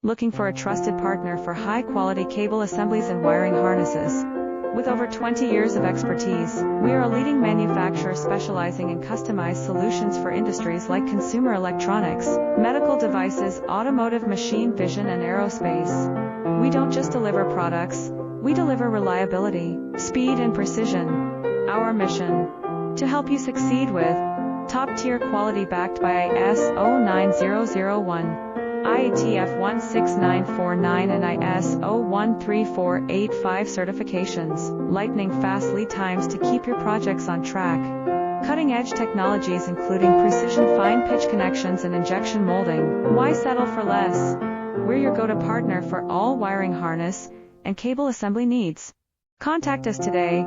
Looking for a trusted partner for high-quality cable assemblies and wiring harnesses? With over 20 years of expertise, we are a leading manufacturer specializing in customized solutions for industries like consumer electronics, medical devices, automotive, machine vision, and aerospace. We don't just deliver products, we deliver reliability, speed, and precision. Our mission: to help you succeed with top-tier quality backed by ISO 9001, IATF 16949 and ISO 13485 certifications, lightning fast lead times to keep your projects on track. Cutting-edge technologies including precision fine-pitch connections and injection molding. Why settle for less? We're your go-to partner for all wiring harness and cable assembly needs. Contact us today